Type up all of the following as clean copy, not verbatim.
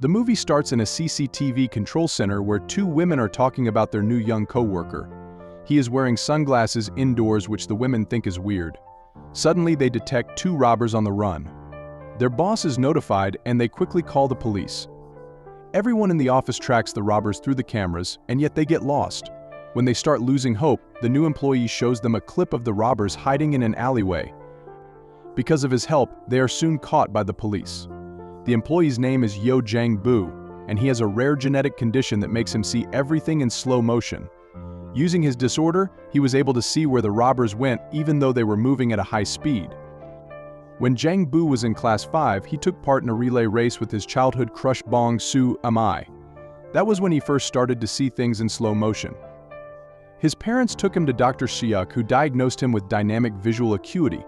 The movie starts in a CCTV control center where two women are talking about their new young co-worker. He is wearing sunglasses indoors, which the women think is weird. Suddenly they detect two robbers on the run. Their boss is notified and they quickly call the police. Everyone in the office tracks the robbers through the cameras, and yet they get lost. When they start losing hope, the new employee shows them a clip of the robbers hiding in an alleyway. Because of his help, they are soon caught by the police. The employee's name is Yo Jang-boo, and he has a rare genetic condition that makes him see everything in slow motion. Using his disorder, he was able to see where the robbers went even though they were moving at a high speed. When Jang-boo was in class 5, he took part in a relay race with his childhood crush Bong Soo-mi. That was when he first started to see things in slow motion. His parents took him to Dr. Seok, who diagnosed him with dynamic visual acuity,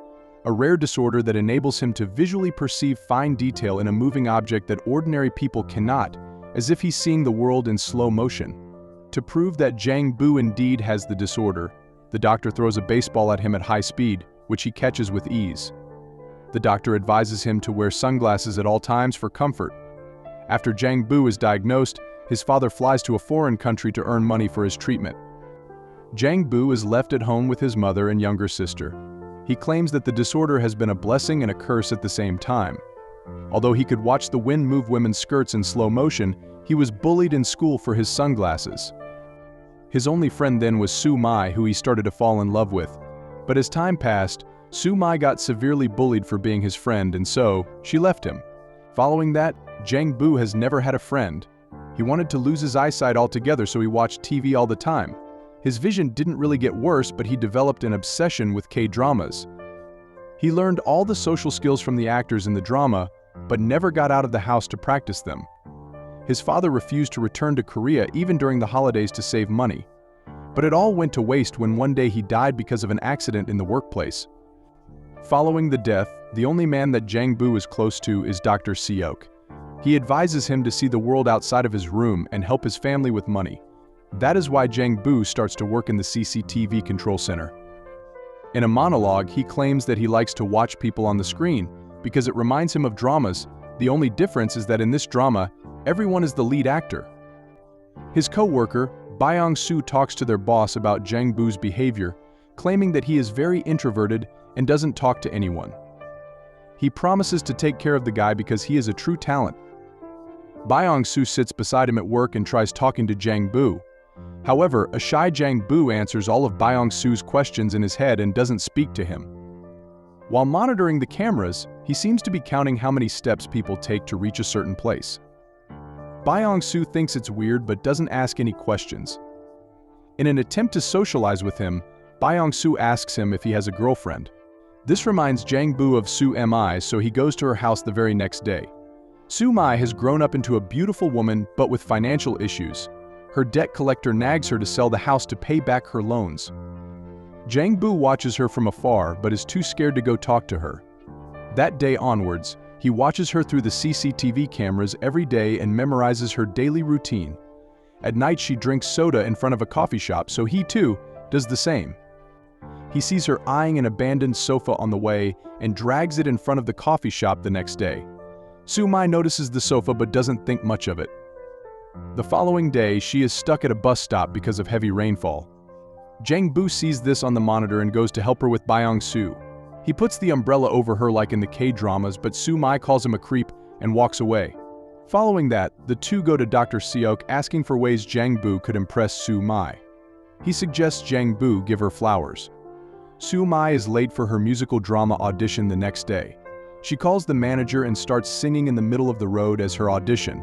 a rare disorder that enables him to visually perceive fine detail in a moving object that ordinary people cannot, as if he's seeing the world in slow motion. To prove that Jang-boo indeed has the disorder, the doctor throws a baseball at him at high speed, which he catches with ease. The doctor advises him to wear sunglasses at all times for comfort. After Jang-boo is diagnosed, his father flies to a foreign country to earn money for his treatment. Jang-boo is left at home with his mother and younger sister. He claims that the disorder has been a blessing and a curse at the same time. Although he could watch the wind move women's skirts in slow motion, he was bullied in school for his sunglasses. His only friend then was Soo-mi, who he started to fall in love with. But as time passed, Soo-mi got severely bullied for being his friend, and so she left him. Following that, Jang-boo has never had a friend. He wanted to lose his eyesight altogether, so he watched TV all the time. His vision didn't really get worse, but he developed an obsession with K-dramas. He learned all the social skills from the actors in the drama, but never got out of the house to practice them. His father refused to return to Korea even during the holidays to save money. But it all went to waste when one day he died because of an accident in the workplace. Following the death, the only man that Jang-boo is close to is Dr. Seok. He advises him to see the world outside of his room and help his family with money. That is why Jang-boo starts to work in the CCTV control center. In a monologue, he claims that he likes to watch people on the screen because it reminds him of dramas. The only difference is that in this drama, everyone is the lead actor. His co-worker, Byung-soo, talks to their boss about Jang-boo's behavior, claiming that he is very introverted and doesn't talk to anyone. He promises to take care of the guy because he is a true talent. Byung-soo sits beside him at work and tries talking to Jang-boo. However, a shy Jang-boo answers all of Byung-soo's questions in his head and doesn't speak to him. While monitoring the cameras, he seems to be counting how many steps people take to reach a certain place. Byung-soo thinks it's weird but doesn't ask any questions. In an attempt to socialize with him, Byung-soo asks him if he has a girlfriend. This reminds Jang-boo of Soo-mi, so he goes to her house the very next day. Soo-mi has grown up into a beautiful woman but with financial issues. Her debt collector nags her to sell the house to pay back her loans. Jang-boo watches her from afar but is too scared to go talk to her. That day onwards, he watches her through the CCTV cameras every day and memorizes her daily routine. At night she drinks soda in front of a coffee shop, so he too does the same. He sees her eyeing an abandoned sofa on the way and drags it in front of the coffee shop the next day. Soo-mi notices the sofa but doesn't think much of it. The following day, she is stuck at a bus stop because of heavy rainfall. Jang-boo sees this on the monitor and goes to help her with Byung-soo. He puts the umbrella over her like in the K-dramas, but Soo-mi calls him a creep and walks away. Following that, the two go to Dr. Seok asking for ways Jang-boo could impress Soo-mi. He suggests Jang-boo give her flowers. Soo-mi is late for her musical drama audition the next day. She calls the manager and starts singing in the middle of the road as her audition.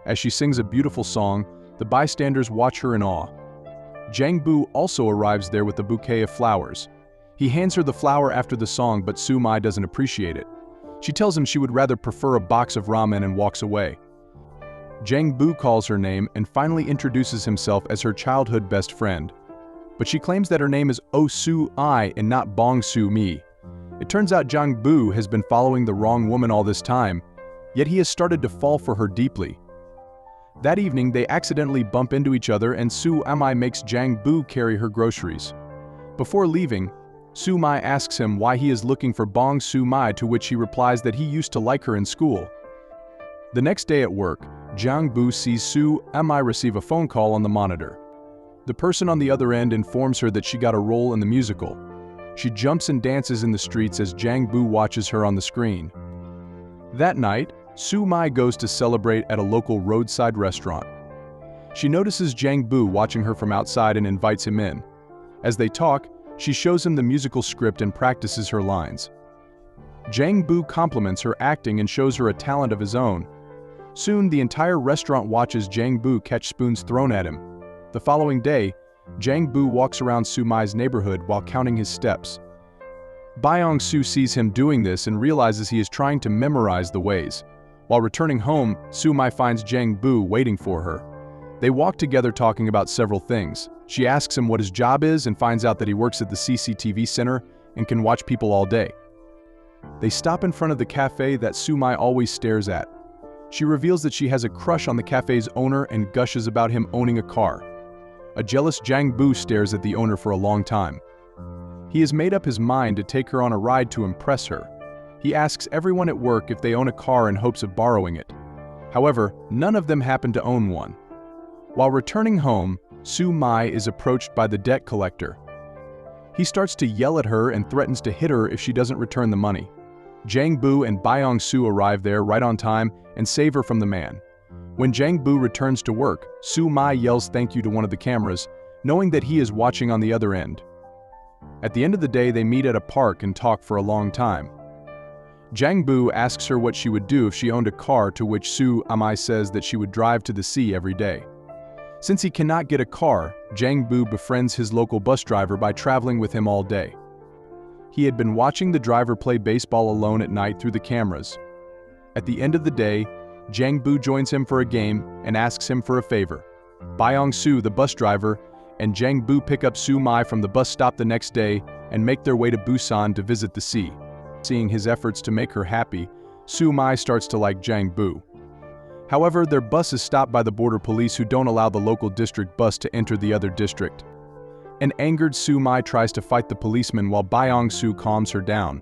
As she sings a beautiful song, the bystanders watch her in awe. Jang-boo also arrives there with a bouquet of flowers. He hands her the flower after the song, but Soo-mi doesn't appreciate it. She tells him she would rather prefer a box of ramen and walks away. Jang-boo calls her name and finally introduces himself as her childhood best friend. But she claims that her name is Oh Soo-mi and not Bong Soo-mi. It turns out Jang-boo has been following the wrong woman all this time, yet he has started to fall for her deeply. That evening, they accidentally bump into each other and Soo-mi makes Jang-boo carry her groceries. Before leaving, Soo-mi asks him why he is looking for Bong Soo-mi, to which he replies that he used to like her in school. The next day at work, Jiang Bu sees Su Mi receive a phone call on the monitor. The person on the other end informs her that she got a role in the musical. She jumps and dances in the streets as Jiang Bu watches her on the screen. That night, Su Mi goes to celebrate at a local roadside restaurant. She notices Jiang Bu watching her from outside and invites him in. As they talk, she shows him the musical script and practices her lines. Jiang Bu compliments her acting and shows her a talent of his own. Soon, the entire restaurant watches Jiang Bu catch spoons thrown at him. The following day, Jiang Bu walks around Su Mi's neighborhood while counting his steps. Byong Su sees him doing this and realizes he is trying to memorize the ways. While returning home, Su Mi finds Jiang Bu waiting for her. They walk together talking about several things. She asks him what his job is and finds out that he works at the CCTV center and can watch people all day. They stop in front of the cafe that Su Mi always stares at. She reveals that she has a crush on the cafe's owner and gushes about him owning a car. A jealous Jiang Bu stares at the owner for a long time. He has made up his mind to take her on a ride to impress her. He asks everyone at work if they own a car in hopes of borrowing it. However, none of them happen to own one. While returning home, Su Mi is approached by the debt collector. He starts to yell at her and threatens to hit her if she doesn't return the money. Jiang Bu and Byong Su arrive there right on time and save her from the man. When Jiang Bu returns to work, Su Mi yells thank you to one of the cameras, knowing that he is watching on the other end. At the end of the day, they meet at a park and talk for a long time. Jiang Bu asks her what she would do if she owned a car, to which Su Mi says that she would drive to the sea every day. Since he cannot get a car, Jiang Bu befriends his local bus driver by traveling with him all day. He had been watching the driver play baseball alone at night through the cameras. At the end of the day, Jiang Bu joins him for a game and asks him for a favor. Byong Su, the bus driver, and Jiang Bu pick up Su Mi from the bus stop the next day and make their way to Busan to visit the sea. Seeing his efforts to make her happy, Su Mi starts to like Jiang Bu. However, their bus is stopped by the border police, who don't allow the local district bus to enter the other district. An angered Su Mi tries to fight the policeman while Byong Su calms her down.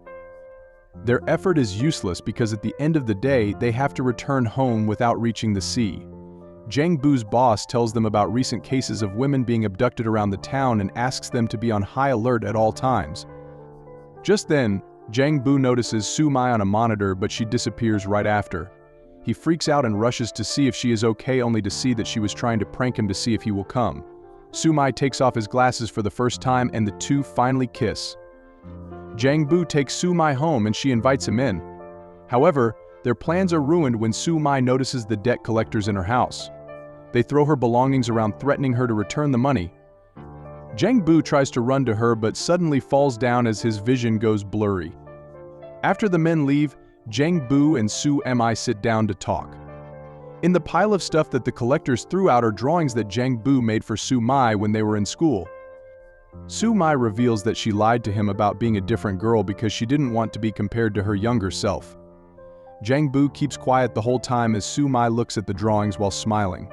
Their effort is useless because at the end of the day, they have to return home without reaching the sea. Jiang Bu's boss tells them about recent cases of women being abducted around the town and asks them to be on high alert at all times. Just then, Jiang Bu notices Su Mi on a monitor, but she disappears right after. He freaks out and rushes to see if she is okay, only to see that she was trying to prank him to see if he will come. Su Mi takes off his glasses for the first time and the two finally kiss. Jiang Bu takes Su Mi home and she invites him in. However, their plans are ruined when Su Mi notices the debt collectors in her house. They throw her belongings around, threatening her to return the money. Jiang Bu tries to run to her but suddenly falls down as his vision goes blurry. After the men leave, Jiang Bu and Su Mi sit down to talk. In the pile of stuff that the collectors threw out are drawings that Jiang Bu made for Su Mi when they were in school. Su Mi reveals that she lied to him about being a different girl because she didn't want to be compared to her younger self. Jiang Bu keeps quiet the whole time as Su Mi looks at the drawings while smiling.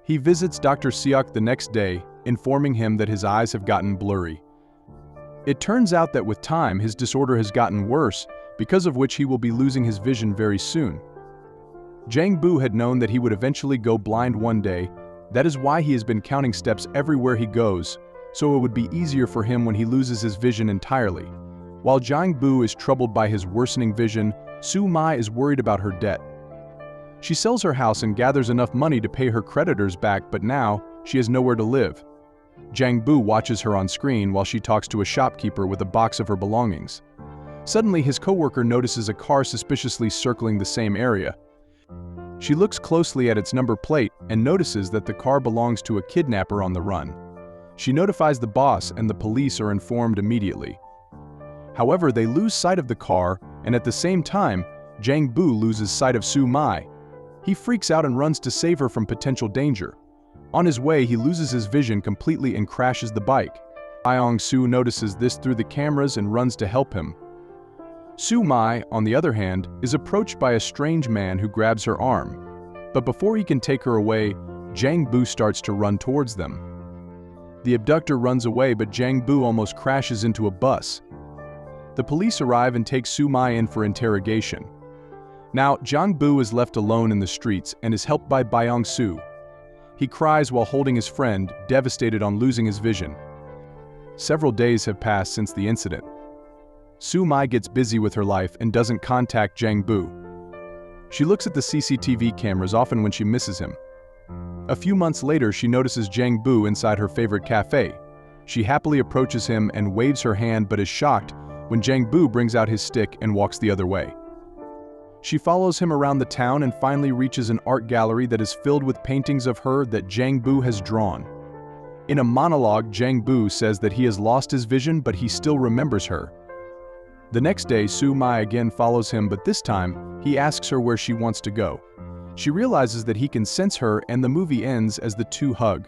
He visits Dr. Seok the next day, informing him that his eyes have gotten blurry. It turns out that with time his disorder has gotten worse, because of which he will be losing his vision very soon. Jiang Bu had known that he would eventually go blind one day. That is why he has been counting steps everywhere he goes, so it would be easier for him when he loses his vision entirely. While Jiang Bu is troubled by his worsening vision, Su Mi is worried about her debt. She sells her house and gathers enough money to pay her creditors back, but now she has nowhere to live. Jiang Bu watches her on screen while she talks to a shopkeeper with a box of her belongings. Suddenly, his coworker notices a car suspiciously circling the same area. She looks closely at its number plate and notices that the car belongs to a kidnapper on the run. She notifies the boss and the police are informed immediately. However, they lose sight of the car, and at the same time, Jiang Bu loses sight of Su Mi. He freaks out and runs to save her from potential danger. On his way, he loses his vision completely and crashes the bike. Byong Su notices this through the cameras and runs to help him. Su Mi, on the other hand, is approached by a strange man who grabs her arm. But before he can take her away, Jiang Bu starts to run towards them. The abductor runs away, but Jiang Bu almost crashes into a bus. The police arrive and take Su Mi in for interrogation. Now, Jang-bu is left alone in the streets and is helped by Byung-soo. He cries while holding his friend, devastated on losing his vision. Several days have passed since the incident. Soo-mai gets busy with her life and doesn't contact Jang-bu. She looks at the CCTV cameras often when she misses him. A few months later, she notices Jang-bu inside her favorite cafe. She happily approaches him and waves her hand but is shocked when Jang-bu brings out his stick and walks the other way. She follows him around the town and finally reaches an art gallery that is filled with paintings of her that Jang-bu has drawn. In a monologue, Jang-bu says that he has lost his vision but he still remembers her. The next day, Soo-mai again follows him, but this time, he asks her where she wants to go. She realizes that he can sense her and the movie ends as the two hug.